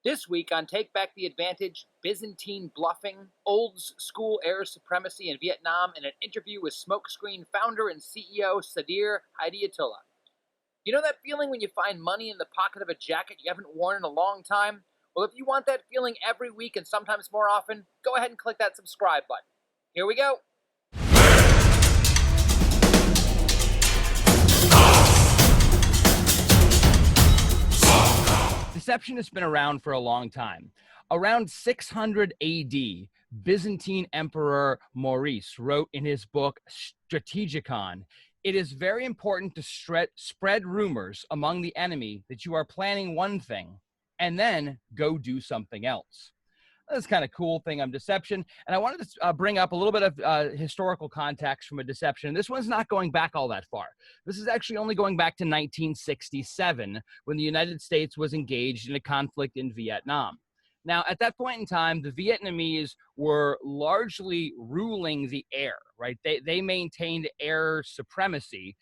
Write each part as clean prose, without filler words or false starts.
This week on Take Back the Advantage, Byzantine bluffing, old school air supremacy in Vietnam, and an interview with Smokescreen founder and CEO Sahir Hidayatullah. You know that feeling when you find money in the pocket of a jacket you haven't worn in a long time? Well, if you want that feeling every week and sometimes more often, go ahead and click that subscribe button. Here we go. Deception has been around for a long time. Around 600 AD, Byzantine Emperor Maurice wrote in his book Strategicon, "It is very important to spread rumors among the enemy that you are planning one thing and then go do something else." That's kind of cool thing on deception. And I wanted to bring up a little bit of historical context from a deception. This one's not going back all that far. This is actually only going back to 1967 when the United States was engaged in a conflict in Vietnam. Now, at that point in time, the Vietnamese were largely ruling the air, right? They maintained air supremacy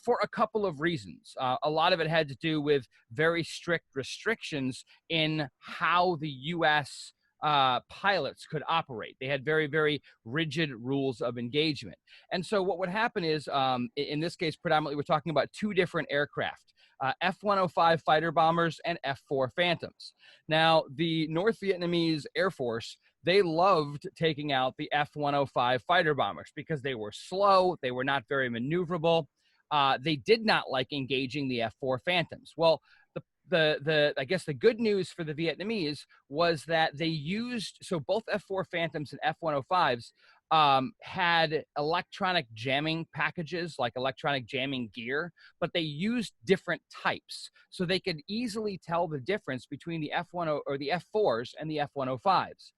for a couple of reasons. A lot of it had to do with very strict restrictions in how the U.S. Pilots could operate. They had very, very rigid rules of engagement. And so what would happen is, in this case, predominantly, we're talking about two different aircraft. F-105 fighter bombers and F-4 Phantoms. Now, the North Vietnamese Air Force, they loved taking out the F-105 fighter bombers because they were slow, they were not very maneuverable. They did not like engaging the F-4 Phantoms. Well, I guess the good news for the Vietnamese was that they used, so both F-4 Phantoms and F-105s had electronic jamming packages, like electronic jamming gear, but they used different types. So they could easily tell the difference between the F-10 or the F-4s and the F-105s.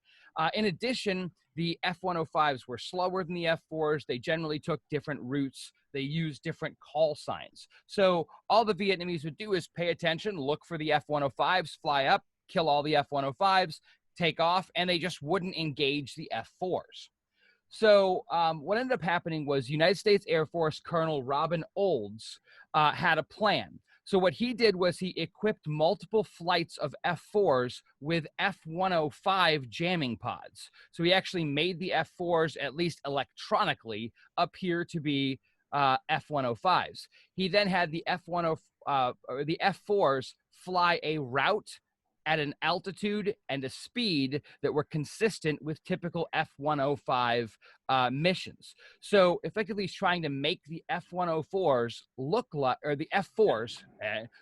In addition, the F-105s were slower than the F-4s. They generally took different routes. They used different call signs. So all the Vietnamese would do is pay attention, look for the F-105s, fly up, kill all the F-105s, take off, and they just wouldn't engage the F-4s. So what ended up happening was United States Air Force Colonel Robin Olds had a plan. So what he did was he equipped multiple flights of F-4s with F-105 jamming pods. So he actually made the F-4s, at least electronically, appear to be F-105s. He then had the the F-4s fly a route at an altitude and a speed that were consistent with typical F-105 missions. So effectively, he's trying to make the F-104s look like, or the F-4s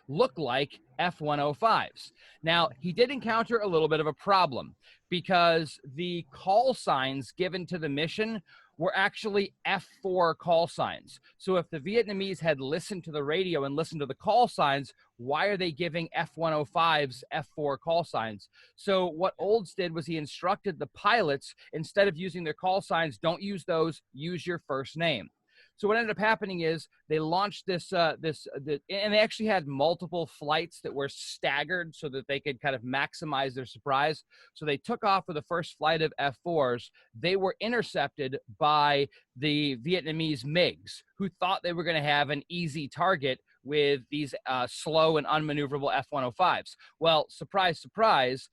look like F-105s. Now, he did encounter a little bit of a problem because the call signs given to the mission were actually F-4 call signs. So if the Vietnamese had listened to the radio and listened to the call signs, why are they giving F-105s F-4 call signs? So what Olds did was he instructed the pilots, instead of using their call signs, don't use those, use your first name. So what ended up happening is they launched and they actually had multiple flights that were staggered so that they could kind of maximize their surprise. So they took off for the first flight of F-4s. They were intercepted by the Vietnamese MiGs, who thought they were going to have an easy target with these slow and unmaneuverable F-105s. Well, surprise, surprise,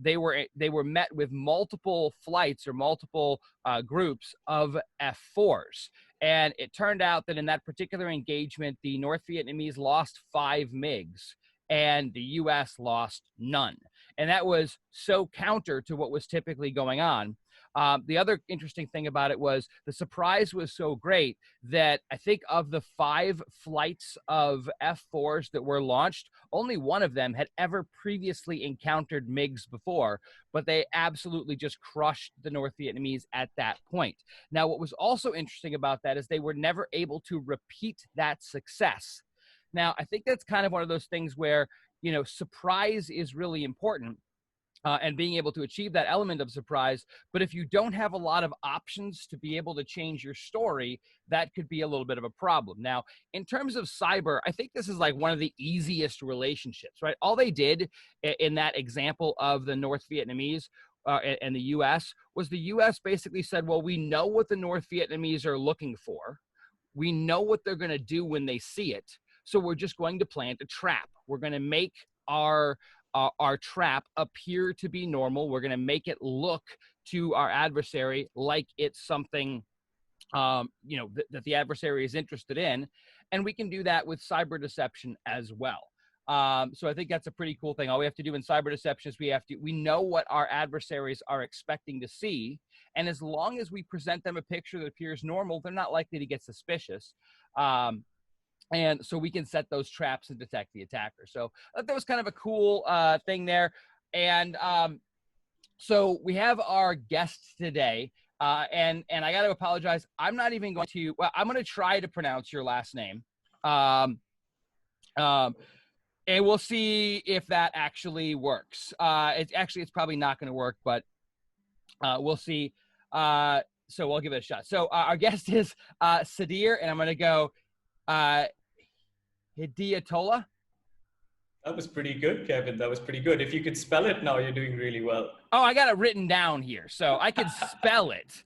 they were met with multiple flights or multiple groups of F-4s. And it turned out that in that particular engagement, the North Vietnamese lost 5 MiGs and the U.S. lost none. And that was so counter to what was typically going on. The other interesting thing about it was the surprise was so great that I think of the 5 flights of F-4s that were launched, only one of them had ever previously encountered MiGs before, but they absolutely just crushed the North Vietnamese at that point. Now, what was also interesting about that is they were never able to repeat that success. Now, I think that's kind of one of those things where, you know, surprise is really important. And being able to achieve that element of surprise. But if you don't have a lot of options to be able to change your story, that could be a little bit of a problem. Now, in terms of cyber, I think this is like one of the easiest relationships, right? All they did in that example of the North Vietnamese and the U.S. was the U.S. basically said, well, we know what the North Vietnamese are looking for. We know what they're going to do when they see it. So we're just going to plant a trap. We're going to make our our trap appear to be normal. We're going to make it look to our adversary like it's something that the adversary is interested in. And we can do that with cyber deception as well. So I think that's a pretty cool thing. All we have to do in cyber deception is we know what our adversaries are expecting to see. And as long as we present them a picture that appears normal, they're not likely to get suspicious. And so we can set those traps and detect the attacker. So that was kind of a cool thing there. And so we have our guest today. And I got to apologize. I'm not even going to, well, I'm going to try to pronounce your last name. And we'll see if that actually works. It's probably not going to work, but we'll see. So we'll give it a shot. So our guest is Sahir, and I'm going to go Hidayatullah. That was pretty good, Kevin. That was pretty good. If you could spell it now, you're doing really well. Oh, I got it written down here, so I can spell it.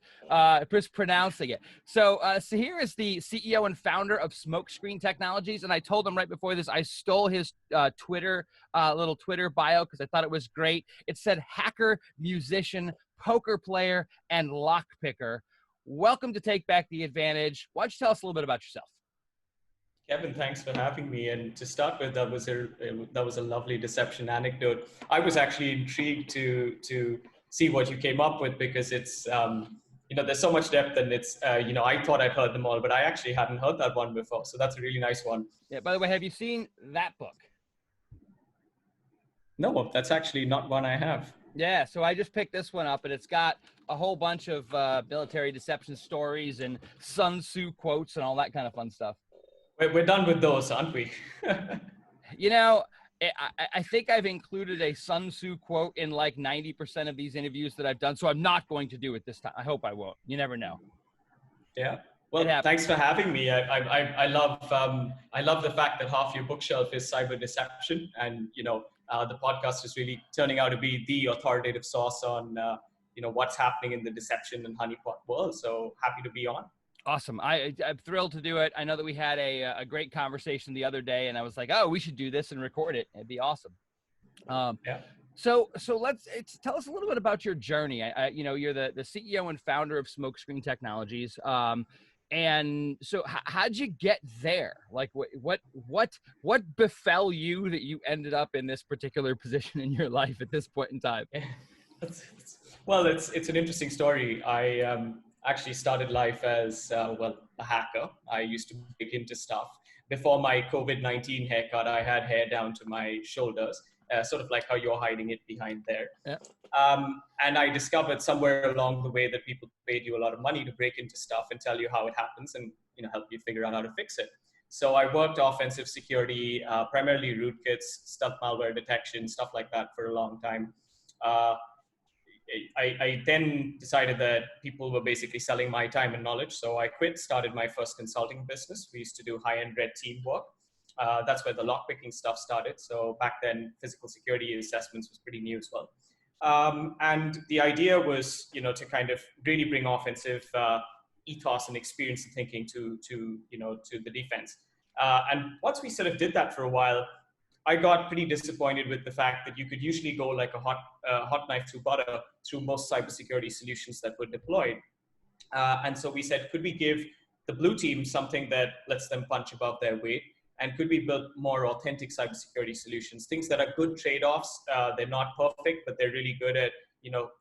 Just pronouncing it. So Sahir is the CEO and founder of Smokescreen Technologies, and I told him right before this, I stole his Twitter, little Twitter bio because I thought it was great. It said hacker, musician, poker player, and lockpicker. Welcome to Take Back the Advantage. Why don't you tell us a little bit about yourself? Kevin, thanks for having me. And to start with, that was a lovely deception anecdote. I was actually intrigued to see what you came up with because it's there's so much depth and it's I thought I'd heard them all, but I actually hadn't heard that one before. So that's a really nice one. Yeah. By the way, have you seen that book? No, that's actually not one I have. Yeah, so I just picked this one up, and it's got a whole bunch of military deception stories and Sun Tzu quotes and all that kind of fun stuff. We're done with those, aren't we? I think I've included a Sun Tzu quote in like 90% of these interviews that I've done, so I'm not going to do it this time. I hope I won't. You never know. Yeah. Well, thanks for having me. I love the fact that half your bookshelf is cyber deception, and the podcast is really turning out to be the authoritative source on what's happening in the deception and honeypot world. So happy to be on. Awesome. I'm thrilled to do it. I know that we had a great conversation the other day, and I was like, oh, we should do this and record it. It'd be awesome. Yeah. So let's tell us a little bit about your journey. You're the CEO and founder of Smokescreen Technologies. And so how'd you get there? Like what befell you that you ended up in this particular position in your life at this point in time? Well, it's an interesting story. I actually started life as a hacker. I used to break into stuff. Before my COVID-19 haircut, I had hair down to my shoulders, sort of like how you're hiding it behind there. Yeah. And I discovered somewhere along the way that people paid you a lot of money to break into stuff and tell you how it happens and help you figure out how to fix it. So I worked offensive security, primarily rootkits, stealth malware detection, stuff like that for a long time. I then decided that people were basically selling my time and knowledge. So I quit, started my first consulting business. We used to do high-end red team work. That's where the lockpicking stuff started. So back then, physical security assessments was pretty new as well. And the idea was, to kind of really bring offensive ethos and experience and thinking to the defense. And once we sort of did that for a while, I got pretty disappointed with the fact that you could usually go like a hot knife through butter through most cybersecurity solutions that were deployed. And so we said, could we give the blue team something that lets them punch above their weight? And could we build more authentic cybersecurity solutions, things that are good trade-offs? They're not perfect, but they're really good at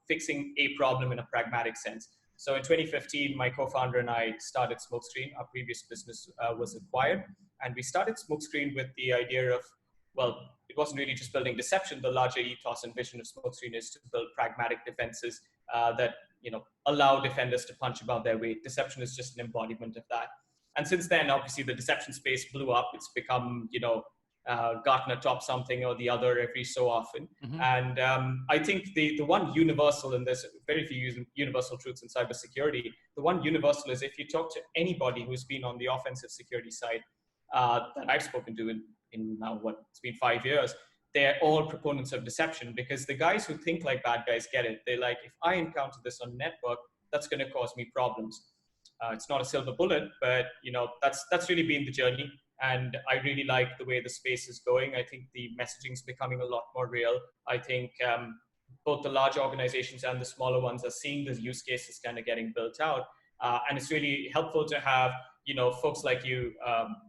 fixing a problem in a pragmatic sense. So in 2015, my co-founder and I started Smokescreen. Our previous business was acquired. And we started Smokescreen with the idea of, it wasn't really just building deception. The larger ethos and vision of Smokescreen is to build pragmatic defenses that allow defenders to punch above their weight. Deception is just an embodiment of that. And since then, obviously, the deception space blew up. It's become, Gartner top something or the other every so often. Mm-hmm. And I think the one universal, and there's very few universal truths in cybersecurity, the one universal is if you talk to anybody who's been on the offensive security side that I've spoken to in now, it's been 5 years, they're all proponents of deception, because the guys who think like bad guys get it. They're like, if I encounter this on network, that's going to cause me problems. It's not a silver bullet, but that's really been the journey. And I really like the way the space is going. I think the messaging is becoming a lot more real. I think both the large organizations and the smaller ones are seeing these use cases kind of getting built out. And it's really helpful to have, folks like you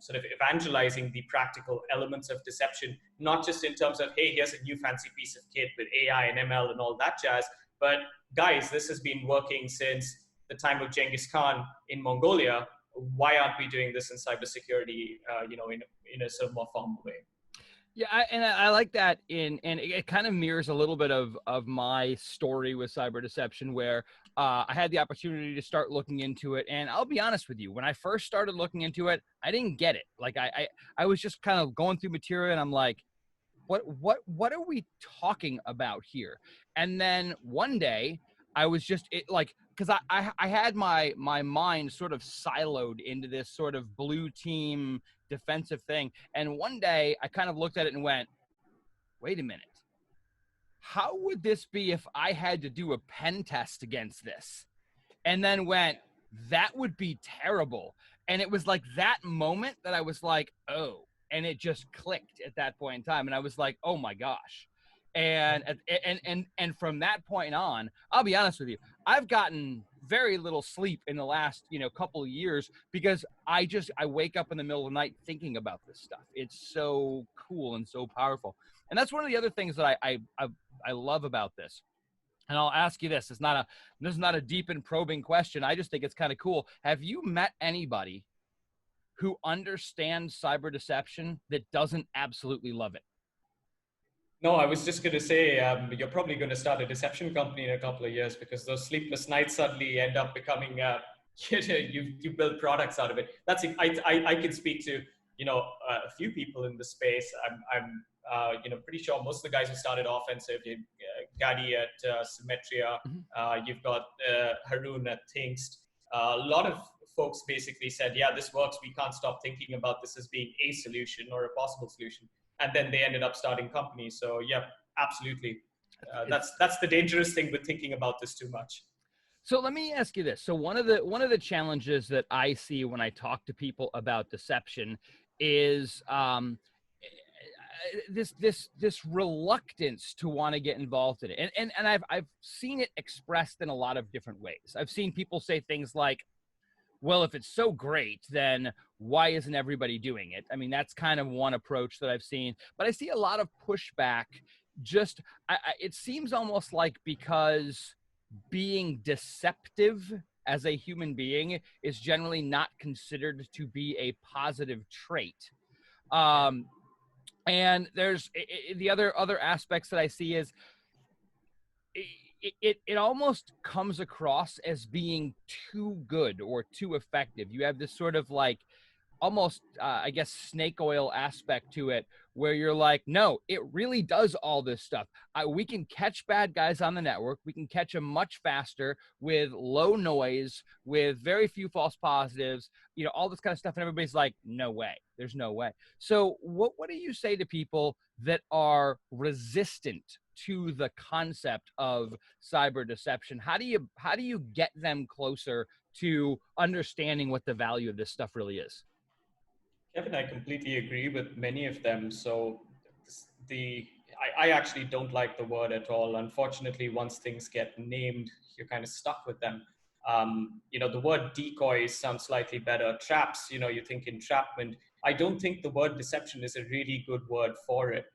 sort of evangelizing the practical elements of deception, not just in terms of, hey, here's a new fancy piece of kit with AI and ML and all that jazz, but guys, this has been working since the time of Genghis Khan in Mongolia. Why aren't we doing this in cybersecurity, in a sort of more formal way? Yeah, I like that and it kind of mirrors a little bit of my story with cyber deception, where I had the opportunity to start looking into it. And I'll be honest with you, when I first started looking into it, I didn't get it. Like I was just kind of going through material and I'm like, what are we talking about here? And then one day I was just because I had my mind sort of siloed into this sort of blue team defensive thing. And one day I kind of looked at it and went, wait a minute. How would this be if I had to do a pen test against this? And then went, that would be terrible. And it was like that moment that I was like, oh, and it just clicked at that point in time. And I was like, oh my gosh. And from that point on, I'll be honest with you, I've gotten very little sleep in the last, couple of years because I wake up in the middle of the night thinking about this stuff. It's so cool and so powerful. And that's one of the other things that I love about this. And I'll ask you this. This is not a deep and probing question. I just think it's kind of cool. Have you met anybody who understands cyber deception that doesn't absolutely love it? No, I was just going to say, you're probably going to start a deception company in a couple of years, because those sleepless nights suddenly end up becoming, you build products out of it. I can speak to, a few people in the space. I'm pretty sure most of the guys who started offensive, Gadi at Symmetria, you've got Haroon at Thinkst. A lot of folks basically said, yeah, this works. We can't stop thinking about this as being a solution or a possible solution. And then they ended up starting companies. So yeah, absolutely. That's the dangerous thing with thinking about this too much. So let me ask you this. So one of the challenges that I see when I talk to people about deception is this reluctance to want to get involved in it. And I've seen it expressed in a lot of different ways. I've seen people say things like, well, if it's so great, then why isn't everybody doing it? I mean, that's kind of one approach that I've seen, but I see a lot of pushback. It seems almost like because being deceptive as a human being is generally not considered to be a positive trait. And there's the other aspects that I see is it almost comes across as being too good or too effective. You have this sort of like almost, I guess, snake oil aspect to it, where you're like, no, it really does all this stuff. We can catch bad guys on the network. We can catch them much faster with low noise, with very few false positives, all this kind of stuff. And everybody's like, no way. There's no way. So what do you say to people that are resistant to the concept of cyber deception? How do you get them closer to understanding what the value of this stuff really is? Kevin, I completely agree with many of them. So I actually don't like the word at all. Unfortunately, once things get named, you're kind of stuck with them. The word decoy sounds slightly better. Traps, you think entrapment. I don't think the word deception is a really good word for it.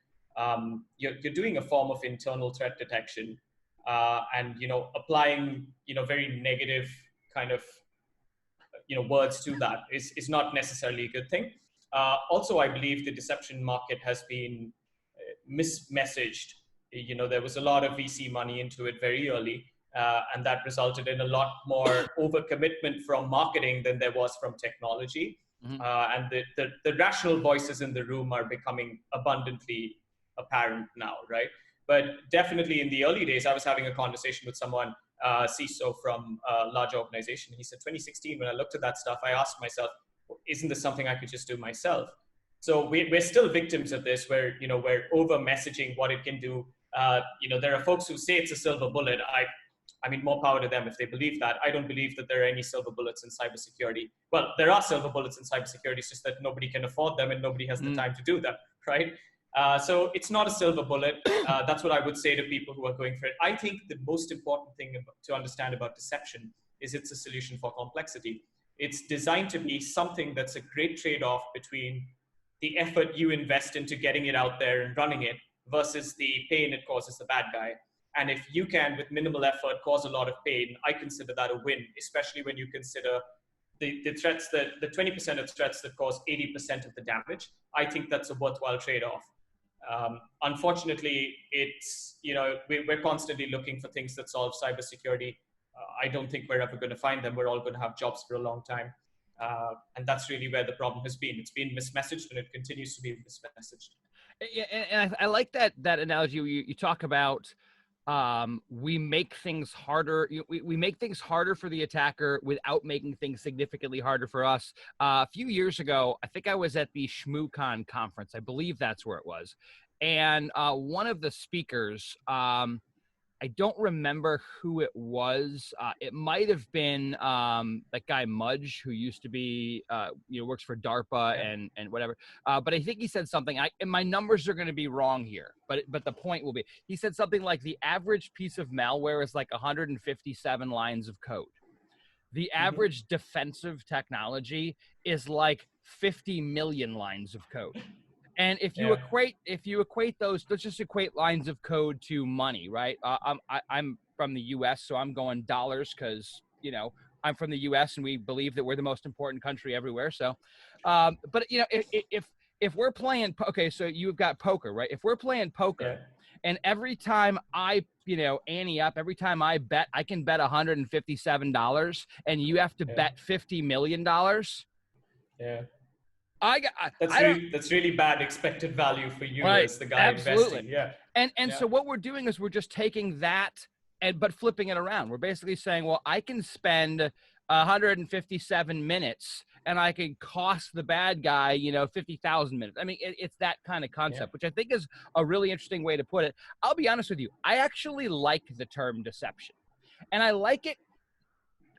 You're doing a form of internal threat detection, and applying very negative kind of words to that is not necessarily a good thing. Also, I believe the deception market has been mismessaged. There was a lot of VC money into it very early, and that resulted in a lot more overcommitment from marketing than there was from technology. Mm-hmm. And the rational voices in the room are becoming abundantly apparent now, right? But definitely in the early days, I was having a conversation with someone, CISO from a large organization. He said, 2016, when I looked at that stuff, I asked myself, isn't this something I could just do myself? So we're still victims of this, where we're over messaging what it can do. There are folks who say it's a silver bullet. I mean, more power to them if they believe that. I don't believe that there are any silver bullets in cybersecurity. Well, there are silver bullets in cybersecurity, it's just that nobody can afford them and nobody has the time to do them, right? So it's not a silver bullet. That's what I would say to people who are going for it. I think the most important thing to understand about deception is it's a solution for complexity. It's designed to be something that's a great trade-off between the effort you invest into getting it out there and running it versus the pain it causes the bad guy. And if you can, with minimal effort, cause a lot of pain, I consider that a win, especially when you consider the threats that the 20% of threats that cause 80% of the damage. I think that's a worthwhile trade-off. Unfortunately, it's, we're constantly looking for things that solve cybersecurity. I don't think we're ever going to find them. We're all going to have jobs for a long time. And that's really where the problem has been. It's been mismessaged and it continues to be mismessaged. Yeah, and I like that analogy. You talk about we make things harder. We make things harder for the attacker without making things significantly harder for us. A few years ago, I think I was at the ShmooCon conference. I believe that's where it was. And one of the speakers, I don't remember who it was. It might have been that guy Mudge, who used to be, works for DARPA and whatever. But I think he said something. And my numbers are going to be wrong here, but the point will be, he said something like the average piece of malware is like 157 lines of code. The average defensive technology is like 50 million lines of code. And if you equate those, let's just equate lines of code to money, right? I'm from the U.S., so I'm going dollars because I'm from the U.S. and we believe that we're the most important country everywhere. So, but if we're playing, okay, so you've got poker, right? If we're playing poker, and every time I ante up, every time I bet, I can bet $157, and you have to bet $50 million. Yeah. That's really bad expected value for you as the guy investing. Yeah. And so what we're doing is we're just taking that but flipping it around. We're basically saying, well, I can spend 157 minutes and I can cost the bad guy, 50,000 minutes. I mean, it's that kind of concept, which I think is a really interesting way to put it. I'll be honest with you. I actually like the term deception, and I like it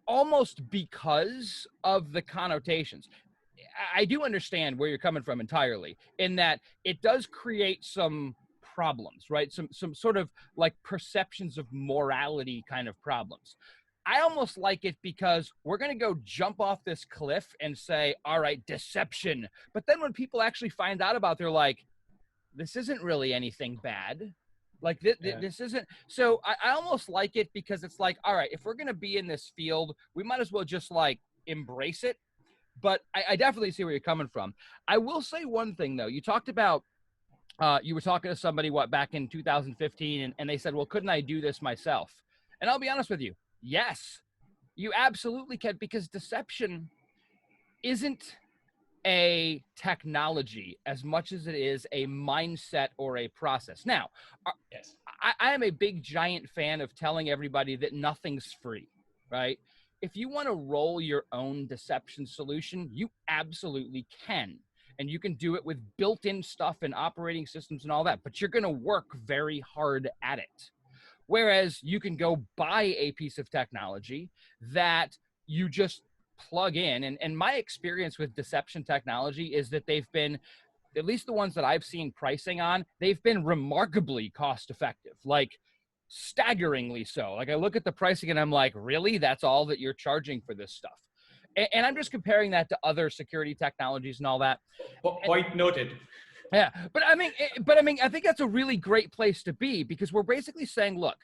almost because of the connotations. I do understand where you're coming from entirely, in that it does create some problems, right? Some sort of like perceptions of morality kind of problems. I almost like it because we're going to go jump off this cliff and say, all right, deception. But then when people actually find out about it, they're like, this isn't really anything bad. Like this isn't. So I almost like it because it's like, all right, if we're going to be in this field, we might as well just like embrace it. But I definitely see where you're coming from. I will say one thing, though. You talked about, you were talking to somebody, back in 2015, and they said, well, couldn't I do this myself? And I'll be honest with you. Yes, you absolutely can, because deception isn't a technology as much as it is a mindset or a process. Now, I am a big, giant fan of telling everybody that nothing's free, right? If you want to roll your own deception solution, you absolutely can. And you can do it with built-in stuff and operating systems and all that, but you're going to work very hard at it. Whereas you can go buy a piece of technology that you just plug in. And my experience with deception technology is that they've been, at least the ones that I've seen pricing on, they've been remarkably cost effective. Like, staggeringly so. Like, I look at the pricing and I'm like, really? That's all that you're charging for this stuff? And I'm just comparing that to other security technologies and all that. Point noted. Yeah, but I mean, I think that's a really great place to be, because we're basically saying, look,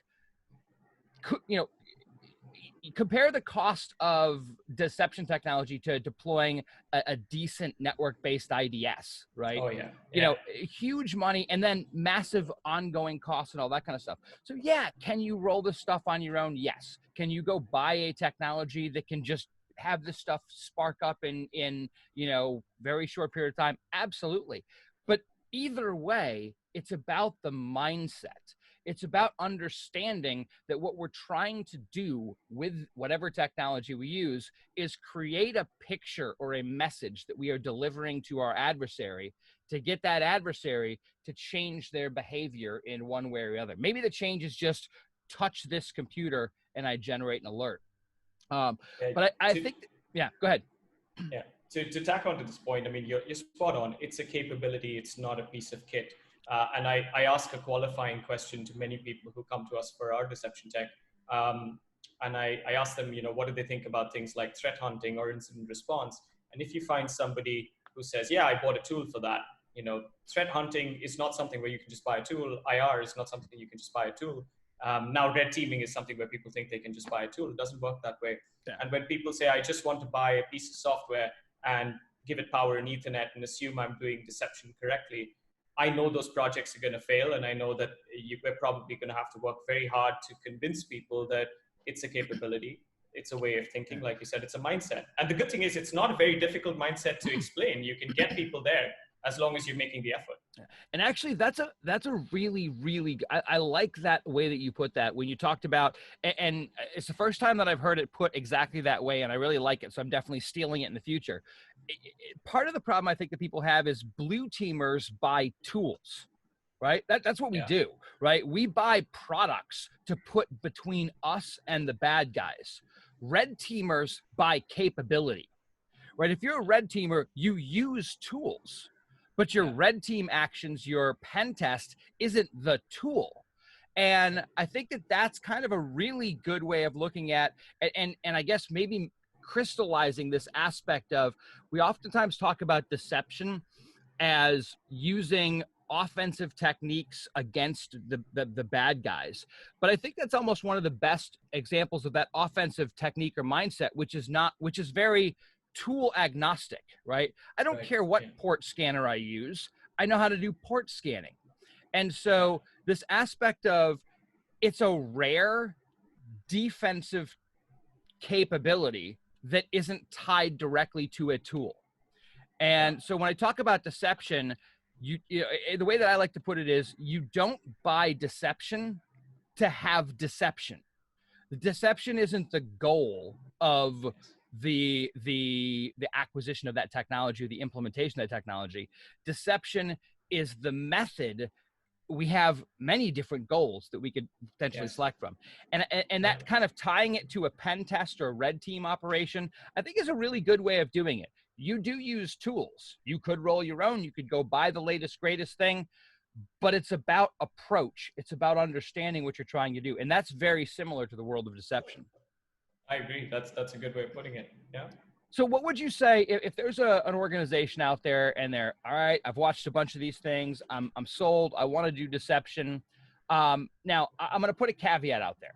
compare the cost of deception technology to deploying a decent network-based IDS, right? Oh, yeah. Huge money, and then massive ongoing costs and all that kind of stuff. So yeah, can you roll this stuff on your own? Yes. Can you go buy a technology that can just have this stuff spark up in very short period of time? Absolutely. But either way, it's about the mindset. It's about understanding that what we're trying to do with whatever technology we use is create a picture or a message that we are delivering to our adversary to get that adversary to change their behavior in one way or the other. Maybe the change is just touch this computer and I generate an alert. Yeah, But I to, think, yeah, go ahead. yeah. To tack on to this point, I mean, you're spot on. It's a capability. It's not a piece of kit. And I ask a qualifying question to many people who come to us for our deception tech. And I ask them, what do they think about things like threat hunting or incident response? And if you find somebody who says, yeah, I bought a tool for that, threat hunting is not something where you can just buy a tool. IR is not something you can just buy a tool. Now, red teaming is something where people think they can just buy a tool. It doesn't work that way. Yeah. And when people say, I just want to buy a piece of software and give it power and Ethernet and assume I'm doing deception correctly, I know those projects are going to fail. And I know that we're probably going to have to work very hard to convince people that it's a capability. It's a way of thinking. Like you said, it's a mindset. And the good thing is it's not a very difficult mindset to explain. You can get people there as long as you're making the effort. And actually, that's a really, really, I like that way that you put that when you talked about, and it's the first time that I've heard it put exactly that way, and I really like it. So I'm definitely stealing it in the future. Part of the problem I think that people have is blue teamers buy tools, right? That's what we do, right? We buy products to put between us and the bad guys. Red teamers buy capability, right? If you're a red teamer, you use tools. But your red team actions, your pen test isn't the tool. And I think that that's kind of a really good way of looking at, and I guess maybe crystallizing this aspect of, we oftentimes talk about deception as using offensive techniques against the bad guys. But I think that's almost one of the best examples of that offensive technique or mindset, which is very tool agnostic, right? I don't care what port scanner I use. I know how to do port scanning. And so this aspect of, it's a rare defensive capability that isn't tied directly to a tool. And so when I talk about deception, the way that I like to put it is, you don't buy deception to have deception. The deception isn't the goal of the acquisition of that technology or the implementation of that technology. Deception is the method. We have many different goals that we could potentially select from. And that kind of tying it to a pen test or a red team operation, I think is a really good way of doing it. You do use tools. You could roll your own. You could go buy the latest, greatest thing, but it's about approach. It's about understanding what you're trying to do. And that's very similar to the world of deception. I agree. That's a good way of putting it. Yeah. So what would you say if there's an organization out there and they're, all right, I've watched a bunch of these things. I'm sold. I want to do deception. Now I'm going to put a caveat out there.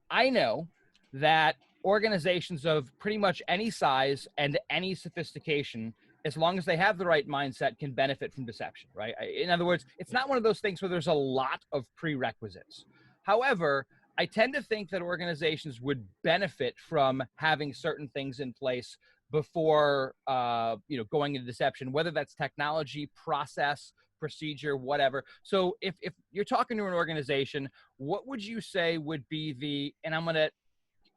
I know that organizations of pretty much any size and any sophistication, as long as they have the right mindset, can benefit from deception, right? In other words, it's not one of those things where there's a lot of prerequisites. However, I tend to think that organizations would benefit from having certain things in place before, going into deception, whether that's technology, process, procedure, whatever. So if you're talking to an organization, what would you say would be and I'm going to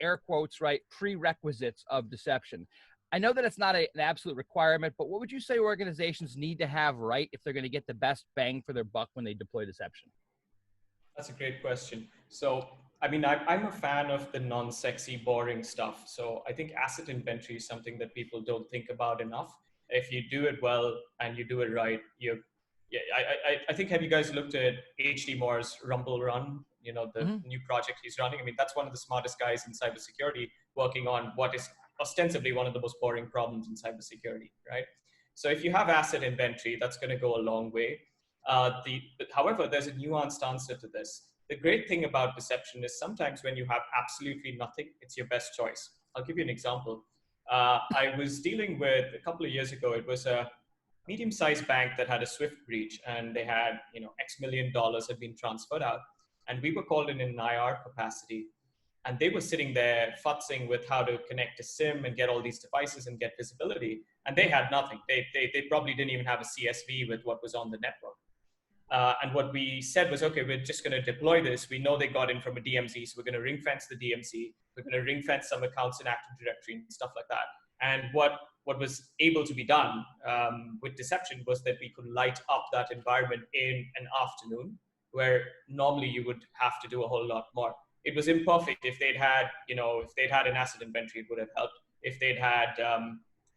air quotes, right, prerequisites of deception? I know that it's not an absolute requirement, but what would you say organizations need to have right if they're going to get the best bang for their buck when they deploy deception? That's a great question. So, I mean, I'm a fan of the non-sexy, boring stuff. So I think asset inventory is something that people don't think about enough. If you do it well and you do it right, I think, have you guys looked at HD Moore's Rumble Run? The new project he's running. I mean, that's one of the smartest guys in cybersecurity working on what is ostensibly one of the most boring problems in cybersecurity, right? So if you have asset inventory, that's going to go a long way. However, there's a nuanced answer to this. The great thing about deception is sometimes when you have absolutely nothing, it's your best choice. I'll give you an example. I was dealing with, a couple of years ago, it was a medium-sized bank that had a SWIFT breach, and they had, X million dollars had been transferred out. And we were called in an IR capacity. And they were sitting there futzing with how to connect a SIM and get all these devices and get visibility. And they had nothing. They probably didn't even have a CSV with what was on the network. And what we said was, okay, we're just going to deploy this. We know they got in from a DMZ, so we're going to ring fence the DMZ. We're going to ring fence some accounts in Active Directory and stuff like that. And what was able to be done with deception was that we could light up that environment in an afternoon where normally you would have to do a whole lot more. It was imperfect. If they'd had, if they'd had an asset inventory, it would have helped. If they'd had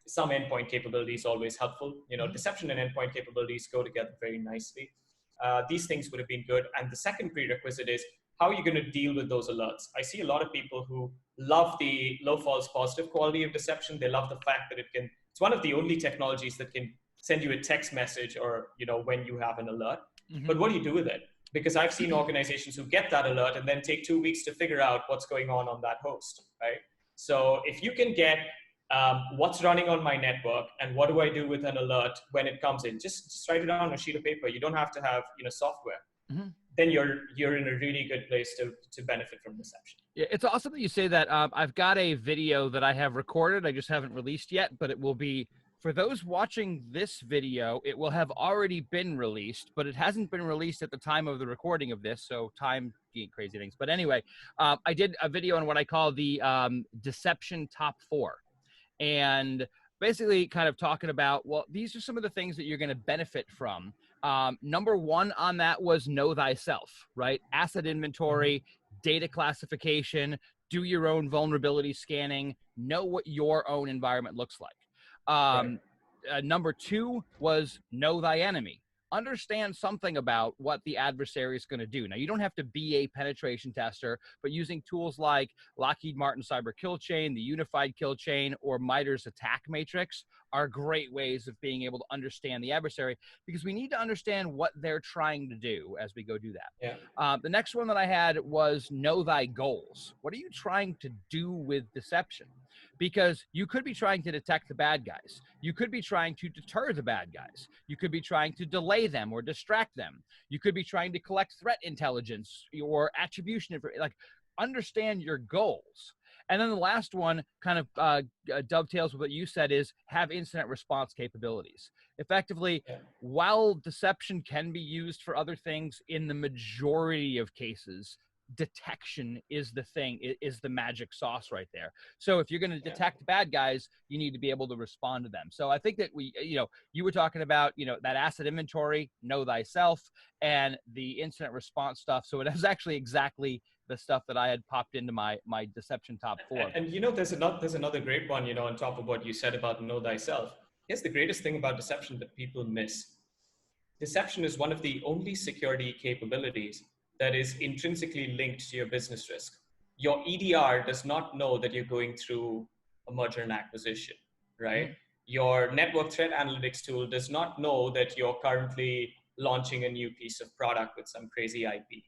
some endpoint capabilities, always helpful. Deception and endpoint capabilities go together very nicely. These things would have been good. And the second prerequisite is, how are you going to deal with those alerts? I see a lot of people who love the low false positive quality of deception. They love the fact that it's one of the only technologies that can send you a text message or, when you have an alert. But what do you do with it? Because I've seen organizations who get that alert and then take 2 weeks to figure out what's going on that host, right? So if you can get what's running on my network and what do I do with an alert when it comes in, just write it down on a sheet of paper. You don't have to have software. Then you're in a really good place to benefit from deception. Yeah, it's awesome that you say that. I've got a video that I have recorded. I just haven't released yet, but it will be, for those watching this video, it will have already been released, but it hasn't been released at the time of the recording of this, so time being crazy things. But anyway, I did a video on what I call the Deception Top 4. And basically kind of talking about, well, these are some of the things that you're going to benefit from. Number one on that was know thyself, right? Asset inventory, data classification, do your own vulnerability scanning, know what your own environment looks like. Number two was know thy enemy. Understand something about what the adversary is going to do. Now, you don't have to be a penetration tester, but using tools like Lockheed Martin Cyber Kill Chain, the Unified Kill Chain, or MITRE's Attack Matrix are great ways of being able to understand the adversary, because we need to understand what they're trying to do as we go do that. The next one that I had was know thy goals. What are you trying to do with deception? Because you could be trying to detect the bad guys. You could be trying to deter the bad guys. You could be trying to delay them or distract them. You could be trying to collect threat intelligence or attribution. Like, understand your goals. And then the last one kind of dovetails with what you said, is have incident response capabilities. Effectively, while deception can be used for other things, in the majority of cases, detection is the thing, is the magic sauce right there. So if you're going to detect bad guys, you need to be able to respond to them. So I think that you were talking about, that asset inventory, know thyself, and the incident response stuff. So it is actually exactly the stuff that I had popped into my deception top 4. And there's another great one, on top of what you said about know thyself. Here's the greatest thing about deception that people miss. Deception is one of the only security capabilities that is intrinsically linked to your business risk. Your EDR does not know that you're going through a merger and acquisition, right? Your network threat analytics tool does not know that you're currently launching a new piece of product with some crazy IP.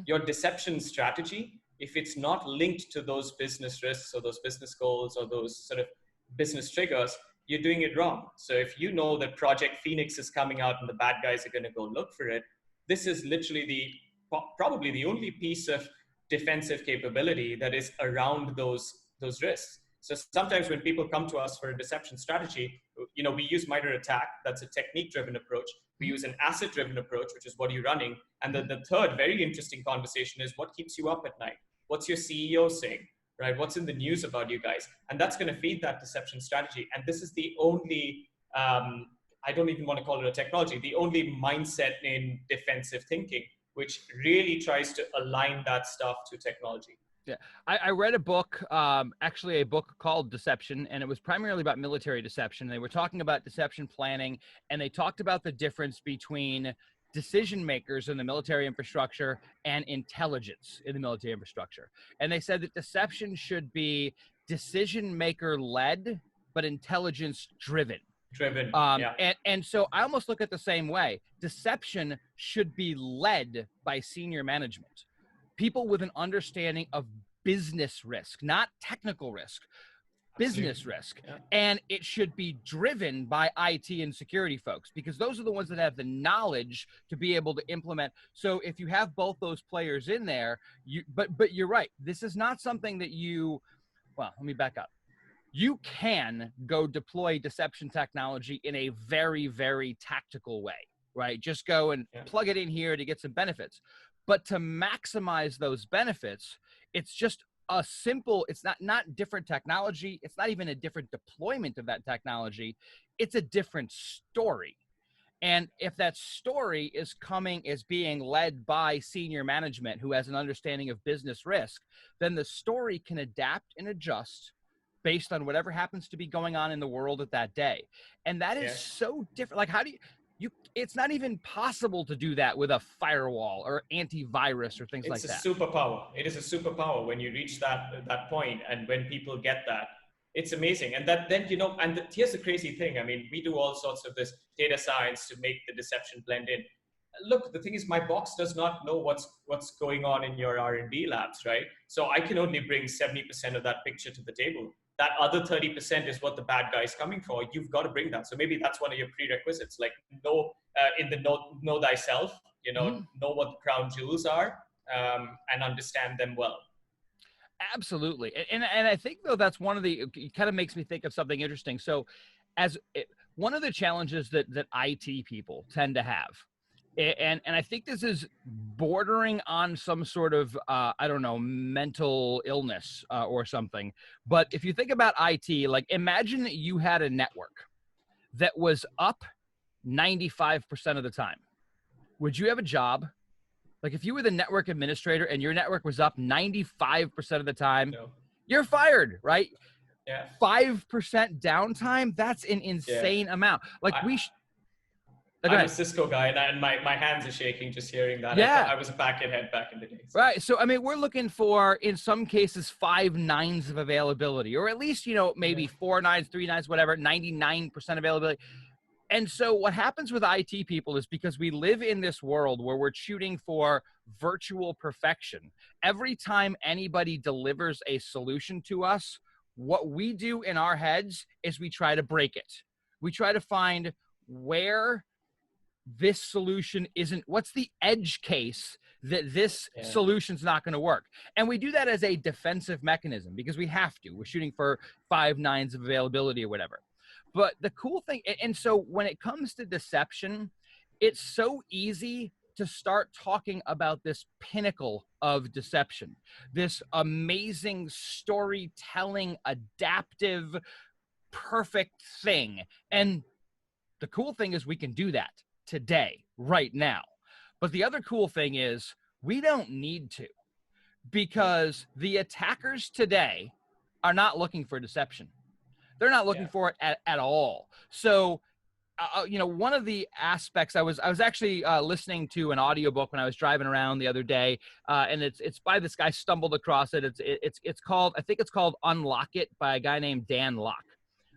Your deception strategy, if it's not linked to those business risks or those business goals or those sort of business triggers, you're doing it wrong. So if you know that Project Phoenix is coming out and the bad guys are going to go look for it, this is literally probably the only piece of defensive capability that is around those risks. So sometimes when people come to us for a deception strategy, we use MITRE Attack. That's a technique-driven approach. We use an asset-driven approach, which is what are you running? And then the third very interesting conversation is, what keeps you up at night? What's your CEO saying, right? What's in the news about you guys? And that's going to feed that deception strategy. And this is the only, I don't even want to call it a technology, the only mindset in defensive thinking, which really tries to align that stuff to technology. Yeah, I read a book, actually a book called Deception, and it was primarily about military deception. They were talking about deception planning, and they talked about the difference between decision makers in the military infrastructure and intelligence in the military infrastructure. And they said that deception should be decision maker led, but intelligence driven. And so I almost look at the same way. Deception should be led by senior management, people with an understanding of business risk, not technical risk, business risk. And it should be driven by IT and security folks, because those are the ones that have the knowledge to be able to implement. So if you have both those players in there, but you're right. This is not something that well, let me back up. You can go deploy deception technology in a very, very tactical way, right? Just go and plug it in here to get some benefits. But to maximize those benefits, it's just a simple, it's not different technology. It's not even a different deployment of that technology. It's a different story. And if that story is being led by senior management who has an understanding of business risk, then the story can adapt and adjust based on whatever happens to be going on in the world at that day. And that is so different. Like, how do it's not even possible to do that with a firewall or antivirus or things like that. It's a superpower. It is a superpower when you reach that point, and when people get that, it's amazing. And that then, here's the crazy thing. I mean, we do all sorts of this data science to make the deception blend in. Look, the thing is, my box does not know what's going on in your R&D labs, right? So I can only bring 70% of that picture to the table. That other 30% is what the bad guy is coming for. You've got to bring that. So maybe that's one of your prerequisites, like know thyself, know what the crown jewels are, and understand them well. Absolutely. And I think, though, that's one of it kind of makes me think of something interesting. So one of the challenges that IT people tend to have, and I think this is bordering on some sort of, I don't know, mental illness or something. But if you think about IT, like, imagine that you had a network that was up 95% of the time. Would you have a job? Like, if you were the network administrator and your network was up 95% of the time, you're fired, right? Yeah. 5% downtime, that's an insane amount. Like, I'm a Cisco guy, and my hands are shaking just hearing that. Yeah. I was a back-end head back in the day. So. Right. So, I mean, we're looking for, in some cases, 5 nines of availability, or at least, maybe 4 nines, 3 nines, whatever, 99% availability. And so what happens with IT people is, because we live in this world where we're shooting for virtual perfection, every time anybody delivers a solution to us, what we do in our heads is we try to break it. We try to find where this solution isn't, what's the edge case that this solution's not going to work. And we do that as a defensive mechanism because we have to. We're shooting for 5 nines of availability or whatever. But the cool thing, and so when it comes to deception, it's so easy to start talking about this pinnacle of deception, this amazing storytelling, adaptive, perfect thing. And the cool thing is we can do that today, right now. But the other cool thing is we don't need to, because the attackers today are not looking for deception. They're not looking for it at all. So, one of the aspects, I was actually listening to an audiobook when I was driving around the other day, and it's by this guy, stumbled across it. It's called, I think it's called Unlock It, by a guy named Dan Lok.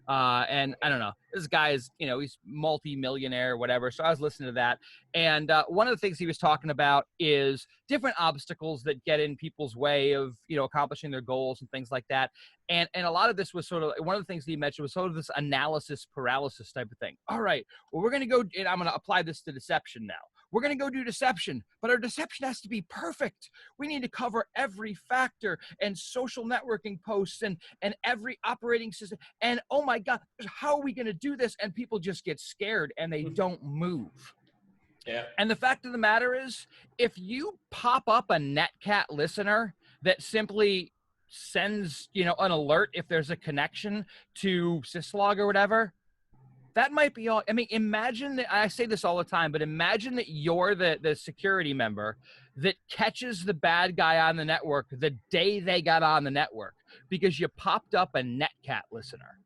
And I don't know, this guy is, he's multi-millionaire, whatever. So I was listening to that. And one of the things he was talking about is different obstacles that get in people's way of, accomplishing their goals and things like that. And a lot of this was sort of, one of the things that he mentioned was sort of this analysis paralysis type of thing. All right, well, we're going to go, and I'm going to apply this to deception now. We're going to go do deception, but our deception has to be perfect. We need to cover every factor and social networking posts and every operating system. And oh my God, how are we going to do this? And people just get scared and they don't move. Yeah. And the fact of the matter is, if you pop up a Netcat listener that simply sends, an alert if there's a connection to syslog or whatever, that might be all. I mean, imagine that, I say this all the time, but imagine that you're the security member that catches the bad guy on the network the day they got on the network because you popped up a Netcat listener,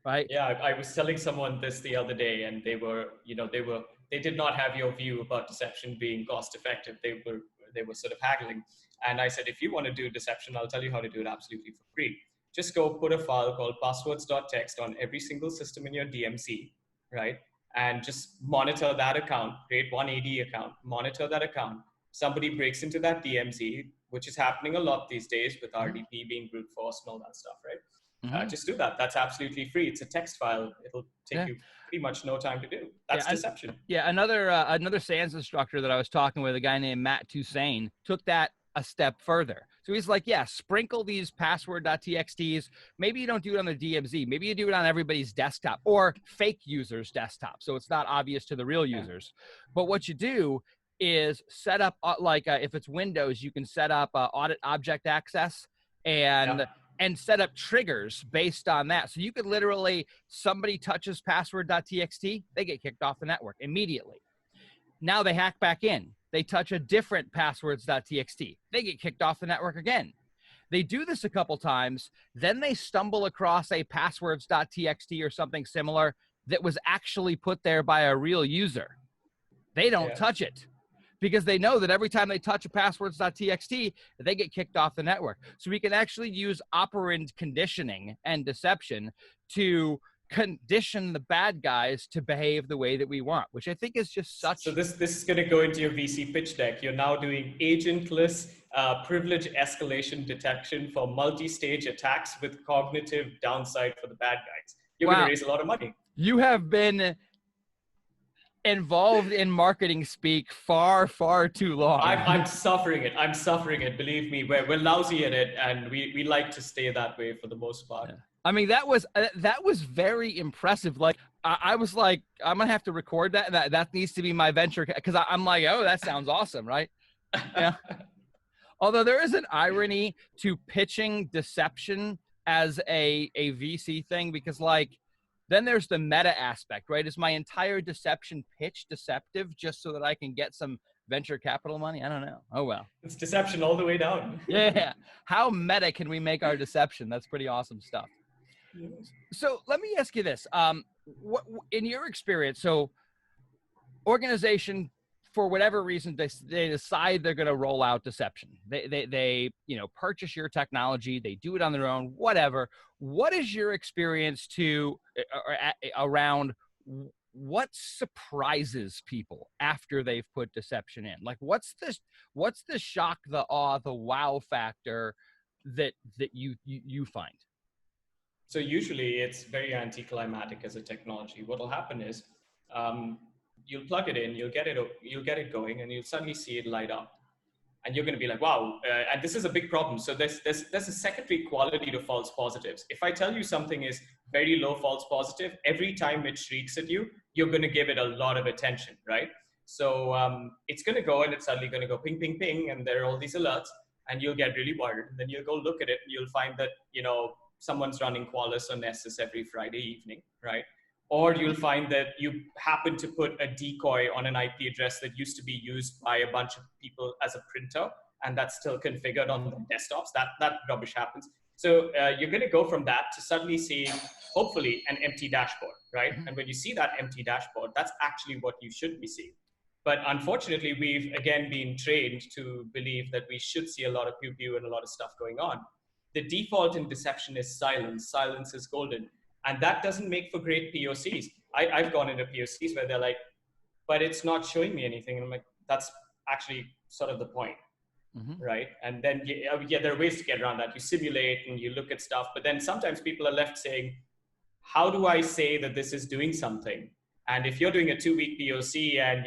right? Yeah, I was telling someone this the other day, and they did not have your view about deception being cost effective. They were sort of haggling. And I said, if you want to do deception, I'll tell you how to do it absolutely for free. Just go put a file called passwords.txt on every single system in your DMZ, right? And just monitor that account, create one AD account, monitor that account. Somebody breaks into that DMZ, which is happening a lot these days with RDP being brute force and all that stuff, right? Just do that. That's absolutely free. It's a text file. It'll take you pretty much no time to do. That's deception. Another SANS instructor that I was talking with, a guy named Matt Toussaint, took that a step further. So he's like, sprinkle these password.txts. Maybe you don't do it on the DMZ. Maybe you do it on everybody's desktop or fake users' desktop, so it's not obvious to the real users. But what you do is set up, if it's Windows, you can set up audit object access and and set up triggers based on that. So you could literally, somebody touches password.txt, they get kicked off the network immediately. Now they hack back in. They touch a different passwords.txt. They get kicked off the network again. They do this a couple times. Then they stumble across a passwords.txt or something similar that was actually put there by a real user. They don't touch it because they know that every time they touch a passwords.txt, they get kicked off the network. So we can actually use operand conditioning and deception to condition the bad guys to behave the way that we want, which I think is just such. So this is going to go into your VC pitch deck. You're now doing agentless privilege escalation detection for multi-stage attacks with cognitive downside for the bad guys. You're going to raise a lot of money. You have been involved in marketing speak far, far too long. I'm suffering it. I'm suffering it. Believe me, we're lousy at it, and we like to stay that way for the most part. Yeah. I mean, that was very impressive. Like, I was like, I'm gonna have to record that. That needs to be my venture, because I'm like, oh, that sounds awesome, right? Yeah. Although there is an irony to pitching deception as a VC thing, because like, then there's the meta aspect, right? Is my entire deception pitch deceptive just so that I can get some venture capital money? I don't know. Oh, well. It's deception all the way down. Yeah. How meta can we make our deception? That's pretty awesome stuff. So let me ask you this. What, in your experience, so organization, for whatever reason, they decide they're going to roll out deception. They purchase your technology. They do it on their own, whatever. What is your experience around what surprises people after they've put deception in? Like, what's the shock, the awe, the wow factor that you find? So usually it's very anticlimactic as a technology. What will happen is you'll plug it in, you'll get it going, and you'll suddenly see it light up. And you're going to be like, wow, and this is a big problem. So there's a secondary quality to false positives. If I tell you something is very low false positive, every time it shrieks at you, you're going to give it a lot of attention, right? So it's going to go, and it's suddenly going to go ping, ping, ping, and there are all these alerts, and you'll get really worried. And then you'll go look at it, and you'll find that, someone's running Qualys or Nessus every Friday evening, right? Or you'll find that you happen to put a decoy on an IP address that used to be used by a bunch of people as a printer, and that's still configured on the desktops. That rubbish happens. So you're going to go from that to suddenly seeing, hopefully, an empty dashboard, right? And when you see that empty dashboard, that's actually what you should be seeing. But unfortunately, we've again been trained to believe that we should see a lot of pew-pew and a lot of stuff going on. The default in deception is silence. Silence is golden. And that doesn't make for great POCs. I've gone into POCs where they're like, but it's not showing me anything. And I'm like, that's actually sort of the point, right? And then, there are ways to get around that. You simulate and you look at stuff. But then sometimes people are left saying, how do I say that this is doing something? And if you're doing a 2-week POC and,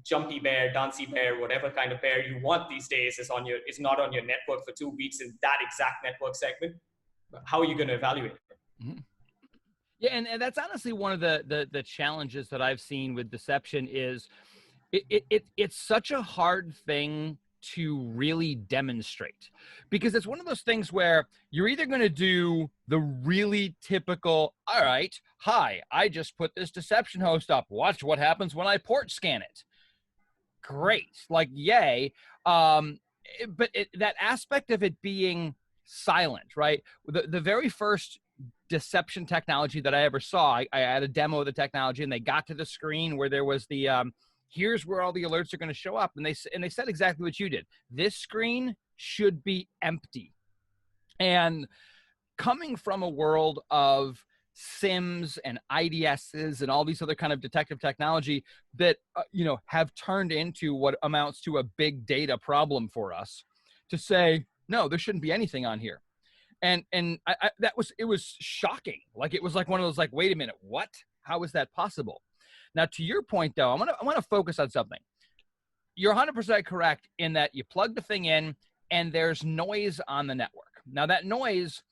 jumpy bear, dancey bear, whatever kind of bear you want these days is not on your network for 2 weeks in that exact network segment, how are you going to evaluate it? Yeah, and that's honestly one of the challenges that I've seen with deception is it's such a hard thing to really demonstrate, because it's one of those things where you're either going to do the really typical, all right, hi, I just put this deception host up. Watch what happens when I port scan it. Great, like, yay. But that aspect of it being silent, right? The very first deception technology that I ever saw, I had a demo of the technology, and they got to the screen where there was the, here's where all the alerts are going to show up. And they said exactly what you did. This screen should be empty. And coming from a world of SIMs and IDSs and all these other kind of detective technology that, have turned into what amounts to a big data problem for us, to say, no, there shouldn't be anything on here. And it was shocking. Like, it was like one of those, like, wait a minute, what? How is that possible? Now, to your point, though, I want to focus on something. You're 100% correct in that you plug the thing in and there's noise on the network. Now, that noise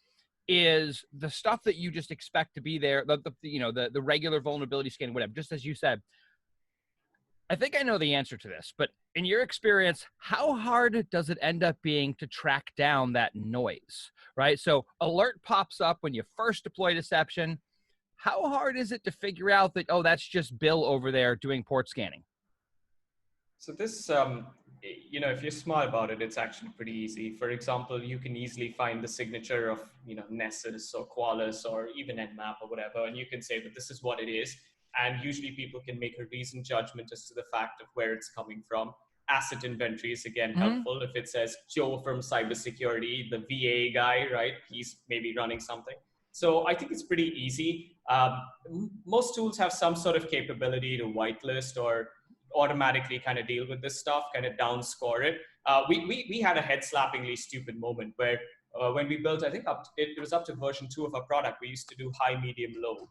is the stuff that you just expect to be there, the regular vulnerability scanning, whatever, just as you said. I think I know the answer to this, but in your experience, how hard does it end up being to track down that noise, right? So alert pops up when you first deploy deception. How hard is it to figure out that, oh, that's just Bill over there doing port scanning? So this, if you're smart about it, it's actually pretty easy. For example, you can easily find the signature of, Nessus or Qualys or even Nmap or whatever, and you can say that this is what it is. And usually people can make a reasoned judgment as to the fact of where it's coming from. Asset inventory is again helpful. If it says Joe from cybersecurity, the VA guy, right? He's maybe running something. So I think it's pretty easy. Most tools have some sort of capability to whitelist or automatically kind of deal with this stuff, kind of downscore it. We had a head-slappingly stupid moment where when we built, I think it was up to version 2 of our product, we used to do high, medium, low.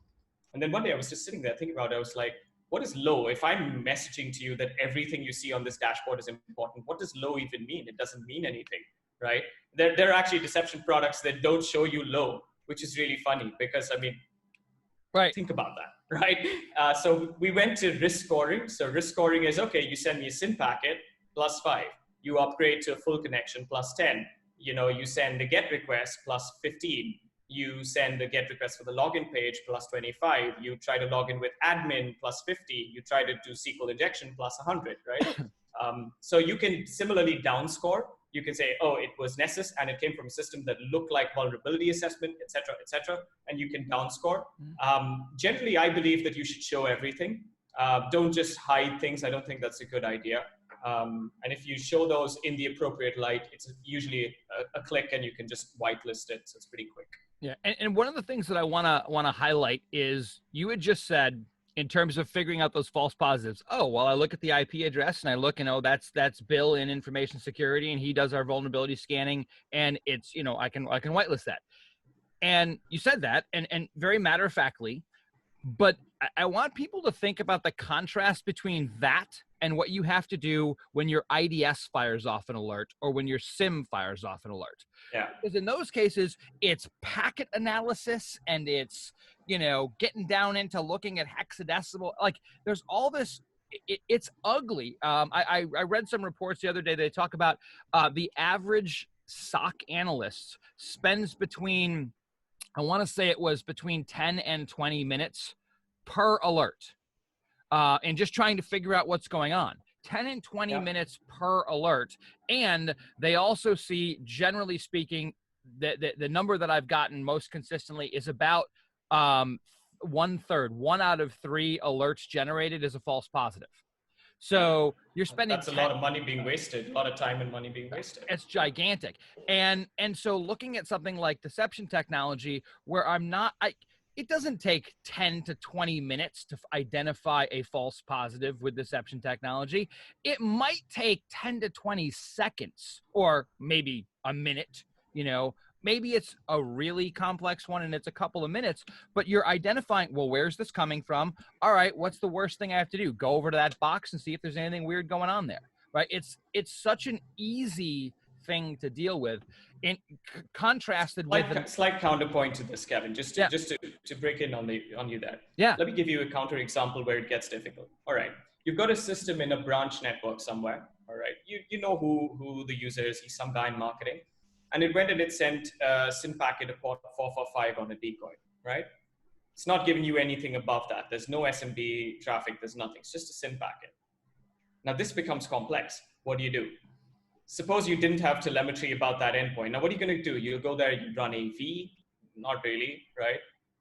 And then one day I was just sitting there thinking about it. I was like, what is low? If I'm messaging to you that everything you see on this dashboard is important, what does low even mean? It doesn't mean anything, right? There are actually deception products that don't show you low, which is really funny because, I mean, Right. think about that, right? So we went to risk scoring. So risk scoring is, okay, you send me a SYN packet plus 5. You upgrade to a full connection plus 10. You send a GET request plus 15. You send a GET request for the login page plus 25. You try to log in with admin plus 50. You try to do SQL injection plus 100, right? So you can similarly downscore. You can say, oh, it was Nessus and it came from a system that looked like vulnerability assessment, et cetera, and you can downscore. Generally, I believe that you should show everything. Don't just hide things. I don't think that's a good idea. And if you show those in the appropriate light, it's usually a click and you can just whitelist it. So it's pretty quick. Yeah, and one of the things that I wanna highlight is you had just said in terms of figuring out those false positives. Oh, well, I look at the IP address and I look and that's Bill in information security and he does our vulnerability scanning and it's I can whitelist that. And you said that and very matter of factly, but I want people to think about the contrast between that and what you have to do when your IDS fires off an alert or when your SIM fires off an alert. Yeah. Because in those cases, it's packet analysis and it's, getting down into looking at hexadecimal. Like there's all this, it's ugly. I read some reports the other day. They talk about the average SOC analyst spends between, I want to say it was between 10 and 20 minutes per alert. And just trying to figure out what's going on. 10 and 20 minutes per alert. And they also see, generally speaking, the number that I've gotten most consistently is about 1/3, 1 out of 3 alerts generated is a false positive. So you're spending that's a lot of money being wasted, a lot of time and money being wasted. It's gigantic. And so looking at something like deception technology where it doesn't take 10 to 20 minutes to identify a false positive with deception technology. It might take 10 to 20 seconds or maybe a minute, maybe it's a really complex one and it's a couple of minutes, but you're identifying, well, where's this coming from? All right, what's the worst thing I have to do? Go over to that box and see if there's anything weird going on there, right? It's such an easy thing to deal with, in contrasted with slight counterpoint to this, Kevin. Just to break in on you there. Yeah. Let me give you a counter example where it gets difficult. All right, you've got a system in a branch network somewhere. All right, you know who the user is. He's some guy in marketing, and it went and it sent a SYN packet of port 445 on a decoy. Right, it's not giving you anything above that. There's no SMB traffic. There's nothing. It's just a SYN packet. Now this becomes complex. What do? Suppose you didn't have telemetry about that endpoint. Now, what are you going to do? You'll go there, you run AV? Not really, right?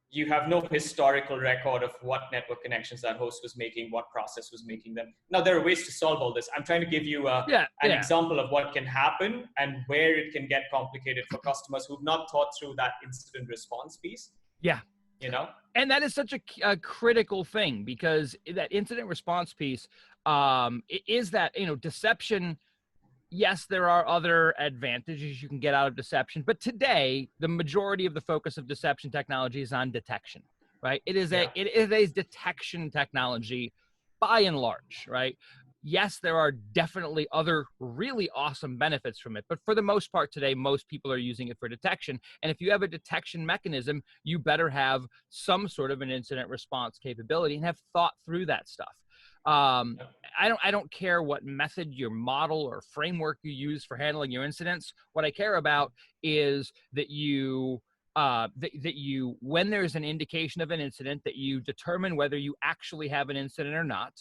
You have no historical record of what network connections that host was making, what process was making them. Now, there are ways to solve all this. I'm trying to give you an example of what can happen and where it can get complicated for customers who've not thought through that incident response piece. Yeah. And that is such a critical thing because that incident response piece is that, deception. Yes, there are other advantages you can get out of deception, but today the majority of the focus of deception technology is on detection, right? It is a detection technology by and large, right? Yes, there are definitely other really awesome benefits from it, but for the most part today, most people are using it for detection. And if you have a detection mechanism, you better have some sort of an incident response capability and have thought through that stuff. Um, I don't care what method, your model, or framework you use for handling your incidents. What I care about is that you, when there's an indication of an incident, that you determine whether you actually have an incident or not,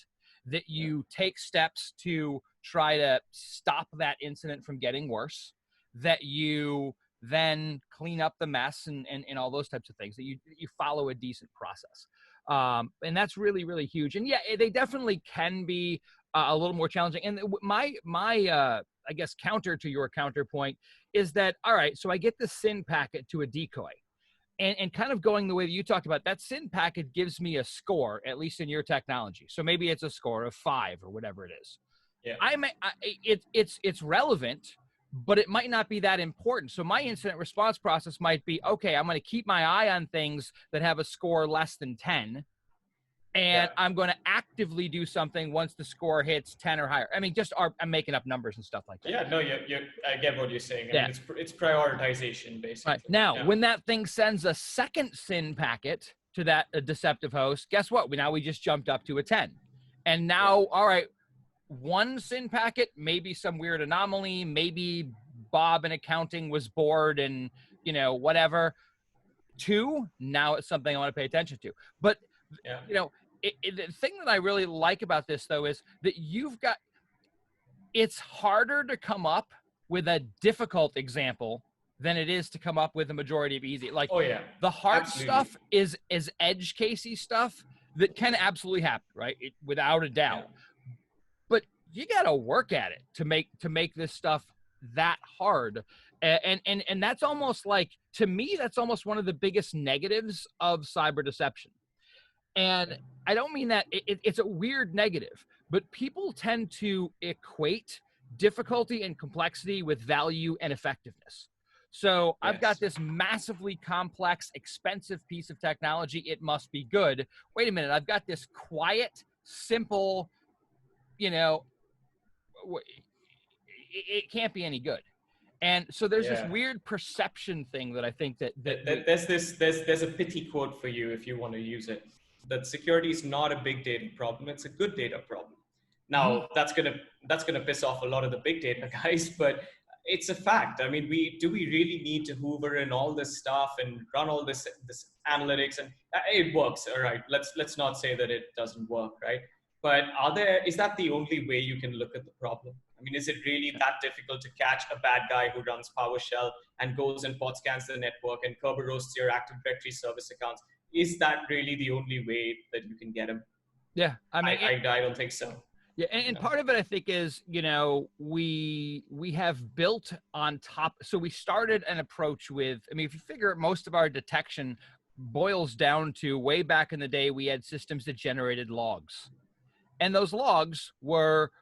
that you take steps to try to stop that incident from getting worse, that you then clean up the mess and all those types of things, that you follow a decent process. And that's really, really huge. And yeah, they definitely can be a little more challenging. And my I guess counter to your counterpoint is that, all right, so I get the SYN packet to a decoy, and kind of going the way that you talked about, that SYN packet gives me a score, at least in your technology. So maybe it's a score of 5 or whatever it is. Yeah. It's relevant, but it might not be that important. So my incident response process might be, okay, I'm going to keep my eye on things that have a score less than 10. And I'm going to actively do something once the score hits 10 or higher. I mean, I'm making up numbers and stuff like that. Yeah, no, I get what you're saying. I mean, it's prioritization, basically. Right. Now, when that thing sends a second SYN packet to that deceptive host, guess what? Now we just jumped up to a 10. And now, all right, one SYN packet, maybe some weird anomaly, maybe Bob in accounting was bored and, whatever. 2, now it's something I want to pay attention to. But, the thing that I really like about this, though, is that it's harder to come up with a difficult example than it is to come up with a majority of easy. Like, the hard stuff is edge casey stuff that can absolutely happen, right? Without a doubt. Yeah. But you got to work at it to make this stuff that hard. And that's almost like, to me, that's almost one of the biggest negatives of cyber deception. And I don't mean that it's a weird negative, but people tend to equate difficulty and complexity with value and effectiveness. So I've got this massively complex, expensive piece of technology. It must be good. Wait a minute. I've got this quiet, simple, it can't be any good. And so there's this weird perception thing that I think that there's a pity quote for you if you want to use it. That security is not a big data problem; it's a good data problem. Now, that's gonna piss off a lot of the big data guys, but it's a fact. I mean, do we really need to hoover in all this stuff and run all this analytics? And it works, all right. Let's not say that it doesn't work, right? But is that the only way you can look at the problem? I mean, is it really that difficult to catch a bad guy who runs PowerShell and goes and bot scans the network and Kerberos your Active Directory service accounts? Is that really the only way that you can get him? Yeah, I mean, I don't think so. Yeah, and part of it, I think, is, we have built on top. So we started an approach with, I mean, if you figure most of our detection boils down to, way back in the day, we had systems that generated logs. And those logs were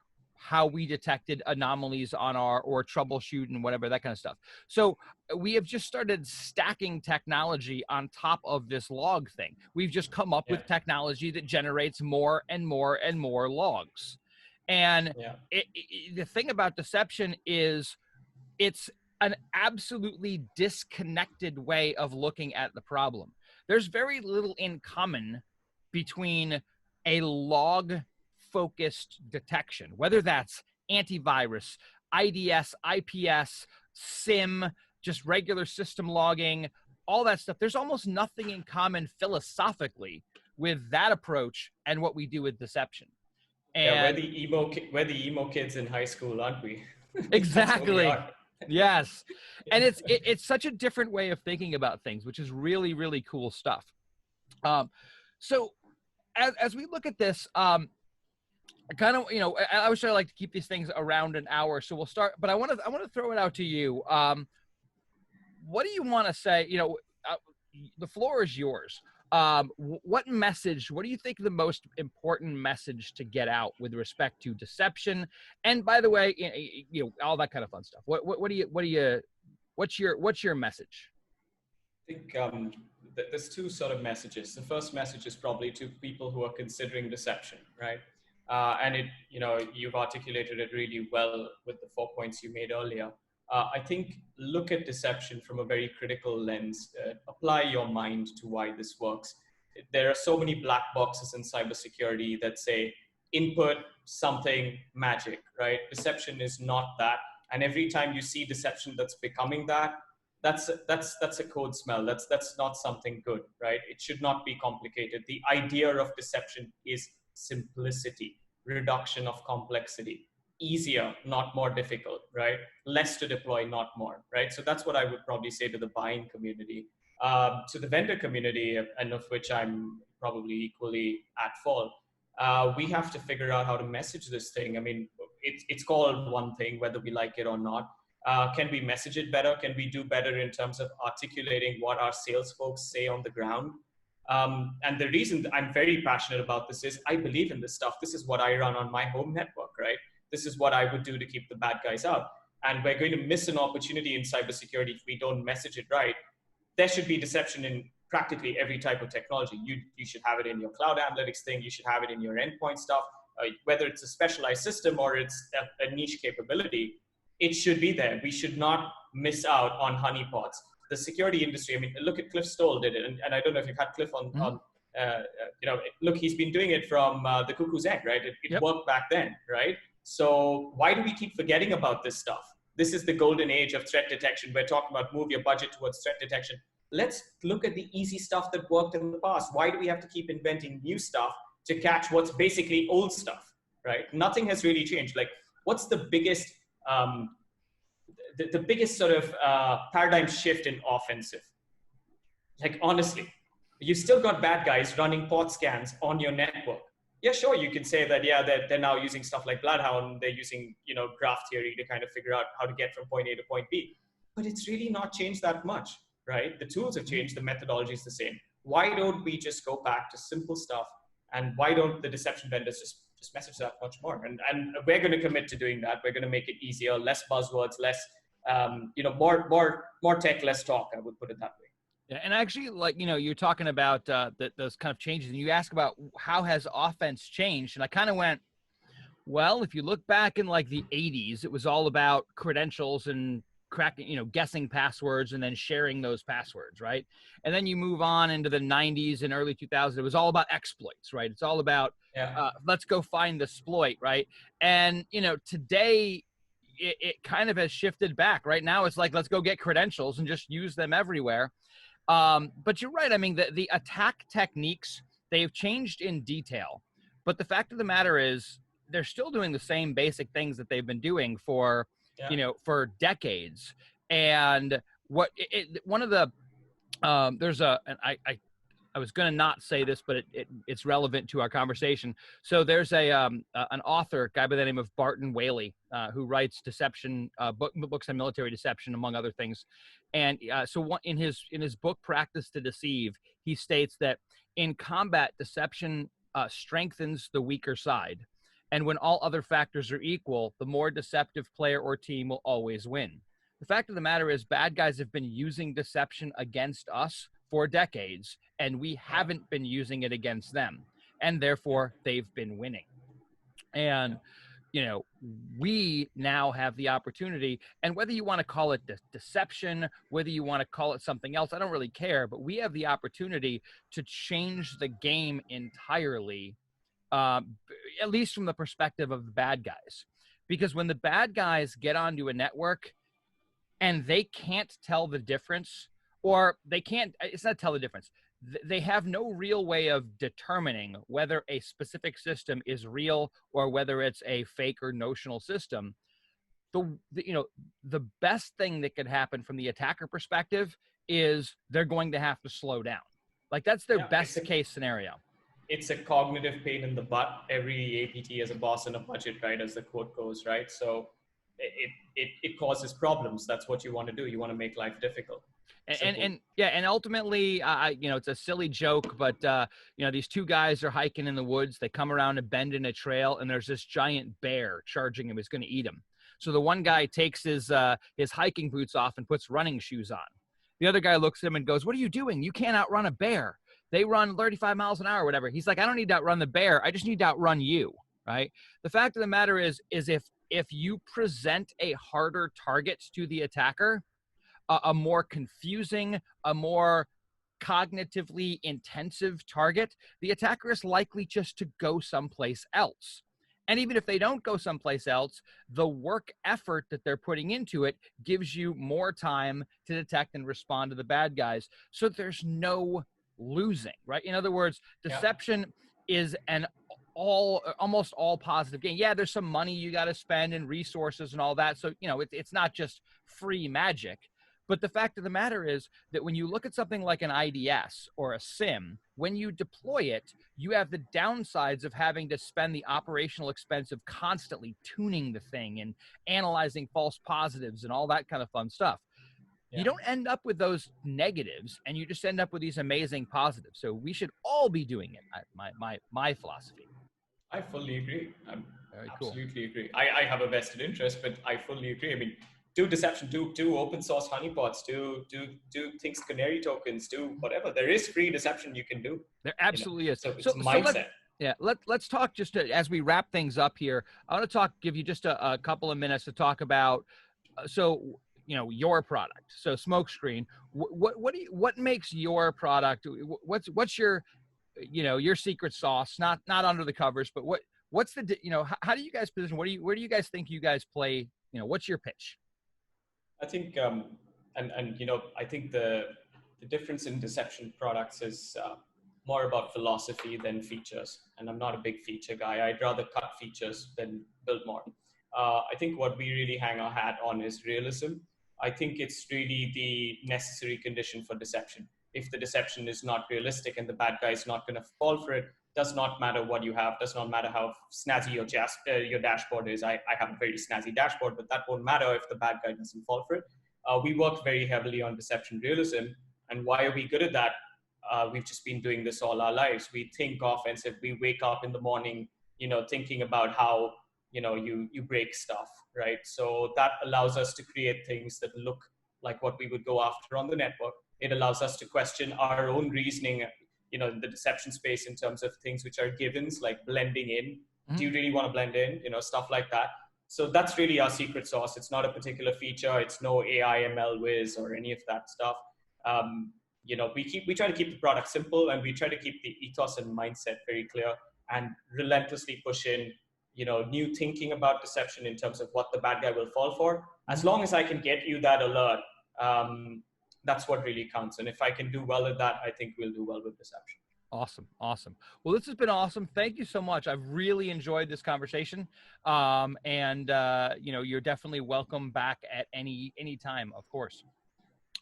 how we detected anomalies or troubleshoot and whatever, that kind of stuff. So we have just started stacking technology on top of this log thing. We've just come up with technology that generates more and more and more logs. And the thing about deception is it's an absolutely disconnected way of looking at the problem. There's very little in common between a log-focused detection, whether that's antivirus, IDS, IPS, SIM, just regular system logging, all that stuff. There's almost nothing in common philosophically with that approach and what we do with deception. And we're the emo kids in high school, aren't we? Exactly. Yes. And it's such a different way of thinking about things, which is really, really cool stuff. So as we look at this, I always try to like to keep these things around an hour. So we'll start, but I want to throw it out to you. What do you want to say? The floor is yours. What do you think the most important message to get out with respect to deception? And by the way, all that kind of fun stuff. What's your message? I think there's two sort of messages. The first message is probably to people who are considering deception, right? And you've articulated it really well with the 4 points you made earlier. I think look at deception from a very critical lens. Apply your mind to why this works. There are so many black boxes in cybersecurity that say, input something magic, right? Deception is not that. And every time you see deception that's becoming that, that's a code smell. That's not something good, right? It should not be complicated. The idea of deception is simplicity, reduction of complexity, easier, not more difficult, right? Less to deploy, not more, right? So that's what I would probably say to the buying community. To the vendor community, and of which I'm probably equally at fault, we have to figure out how to message this thing. I mean, it's called one thing, whether we like it or not. Can we message it better? Can we do better in terms of articulating what our sales folks say on the ground? And the reason I'm very passionate about this is I believe in this stuff. This is what I run on my home network, right? This is what I would do to keep the bad guys out. And we're going to miss an opportunity in cybersecurity if we don't message it right. There should be deception in practically every type of technology. You should have it in your cloud analytics thing. You should have it in your endpoint stuff. Whether it's a specialized system or it's a niche capability, it should be there. We should not miss out on honeypots. The security industry, I mean, look at Cliff Stoll did it. And I don't know if you've had Cliff on, look, he's been doing it from the cuckoo's egg, right? It worked back then, right? So why do we keep forgetting about this stuff? This is the golden age of threat detection. We're talking about move your budget towards threat detection. Let's look at the easy stuff that worked in the past. Why do we have to keep inventing new stuff to catch what's basically old stuff, right? Nothing has really changed. Like, what's the biggest, the biggest sort of paradigm shift in offensive? Like, honestly, you still got bad guys running port scans on your network. Yeah, sure, you can say that, yeah, they're now using stuff like Bloodhound, they're using, graph theory to kind of figure out how to get from point A to point B. But it's really not changed that much, right? The tools have changed, the methodology is the same. Why don't we just go back to simple stuff? And why don't the deception vendors just message that much more? And we're going to commit to doing that. We're going to make it easier, less buzzwords, less, more tech, less talk, I would put it that way. Yeah, and actually, like, you're talking about those kind of changes, and you ask about how has offense changed, and I kind of went, well, if you look back in like the 80s, it was all about credentials and cracking, guessing passwords and then sharing those passwords, right? And then you move on into the 90s and early 2000s, it was all about exploits, right? It's all about let's go find the exploit, right? And today it kind of has shifted back. Right now, it's like let's go get credentials and just use them everywhere. But you're right. I mean, the attack techniques, they've changed in detail. But the fact of the matter is they're still doing the same basic things that they've been doing for, for decades. And one of the, there's I was going to not say this, but it's relevant to our conversation. So there's an author, guy by the name of Barton Whaley, who writes deception, books on military deception, among other things. And in his book, Practice to Deceive, he states that in combat, deception strengthens the weaker side. And when all other factors are equal, the more deceptive player or team will always win. The fact of the matter is bad guys have been using deception against us for decades, and we haven't been using it against them. And therefore, they've been winning. And, we now have the opportunity, and whether you want to call it deception, whether you want to call it something else, I don't really care, but we have the opportunity to change the game entirely, at least from the perspective of the bad guys. Because when the bad guys get onto a network and they can't tell the difference, or they can't, it's not tell the difference. They have no real way of determining whether a specific system is real or whether it's a fake or notional system. The best thing that could happen from the attacker perspective is they're going to have to slow down. Like, that's their best case scenario. It's a cognitive pain in the butt. Every APT has a boss and a budget, right? As the quote goes, right? So it causes problems. That's what you want to do. You want to make life difficult. And ultimately, it's a silly joke, but these two guys are hiking in the woods. They come around a bend in a trail, and there's this giant bear charging him. He's going to eat him. So the one guy takes his hiking boots off and puts running shoes on. The other guy looks at him and goes, "What are you doing? You can't outrun a bear. They run 35 miles an hour, or whatever." He's like, "I don't need to outrun the bear. I just need to outrun you." Right? The fact of the matter is if you present a harder target to the attacker, a more confusing, a more cognitively intensive target, the attacker is likely just to go someplace else. And even if they don't go someplace else, the work effort that they're putting into it gives you more time to detect and respond to the bad guys. So there's no losing, right? In other words, deception is an almost all positive gain. Yeah, there's some money you got to spend and resources and all that. So, it's not just free magic. But the fact of the matter is that when you look at something like an IDS or a SIM, when you deploy it, you have the downsides of having to spend the operational expense of constantly tuning the thing and analyzing false positives and all that kind of fun stuff. You don't end up with those negatives, and you just end up with these amazing positives. So we should all be doing it. My philosophy. I fully agree. Very absolutely agree. I have a vested interest, but I fully agree. I mean, do deception, do open source honeypots, do things, canary tokens, do whatever. There is free deception you can do. There absolutely is. So it's mindset. Let's talk just as we wrap things up here. I want to give you just a couple of minutes to talk about, your product. So Smokescreen, what makes your product? What's your, your secret sauce? Not under the covers, but what's the, how do you guys position? Where do you guys think you guys play? What's your pitch? I think, I think the difference in deception products is more about philosophy than features. And I'm not a big feature guy. I'd rather cut features than build more. I think what we really hang our hat on is realism. I think it's really the necessary condition for deception. If the deception is not realistic and the bad guy is not going to fall for it, does not matter what you have, does not matter how snazzy your dashboard is. I have a very snazzy dashboard, but that won't matter if the bad guy doesn't fall for it. We work very heavily on deception realism. And why are we good at that? We've just been doing this all our lives. We think offensive. We wake up in the morning, thinking about how, you break stuff, right? So that allows us to create things that look like what we would go after on the network. It allows us to question our own reasoning, in the deception space in terms of things which are givens, like blending in. Mm-hmm. Do you really want to blend in? Stuff like that. So that's really our secret sauce. It's not a particular feature. It's no AI, ML whiz or any of that stuff. We try to keep the product simple, and we try to keep the ethos and mindset very clear, and relentlessly push in, new thinking about deception in terms of what the bad guy will fall for. As long as I can get you that alert, that's what really counts. And if I can do well at that, I think we'll do well with deception. Awesome. Well, this has been awesome. Thank you so much. I've really enjoyed this conversation. You're definitely welcome back at any time, of course.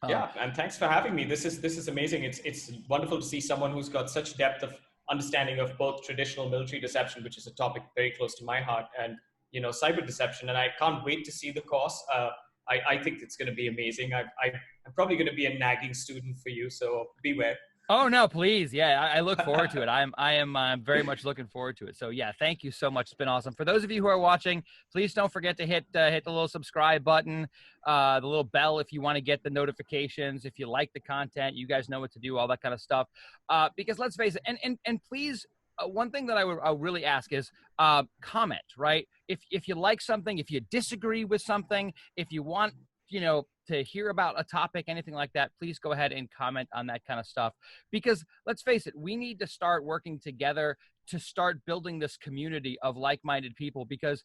And thanks for having me. This is amazing. It's wonderful to see someone who's got such depth of understanding of both traditional military deception, which is a topic very close to my heart, and cyber deception. And I can't wait to see the course. I think it's going to be amazing. I'm probably going to be a nagging student for you, so beware. Oh no, please. Yeah, I look forward to it. I am very much looking forward to it. So yeah, thank you so much. It's been awesome. For those of you who are watching, please don't forget to hit the little subscribe button, the little bell if you want to get the notifications. If you like the content, you guys know what to do, all that kind of stuff. Because let's face it, and please, one thing that I would really ask is comment, right? If you like something, if you disagree with something, if you want, to hear about a topic, anything like that, please go ahead and comment on that kind of stuff. Because let's face it, we need to start working together to start building this community of like-minded people. Because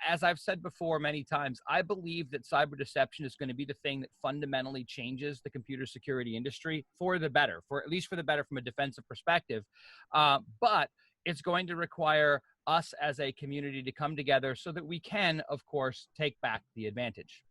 as I've said before many times, I believe that cyber deception is going to be the thing that fundamentally changes the computer security industry for the better, at least for the better from a defensive perspective. But it's going to require us as a community to come together so that we can, of course, take back the advantage.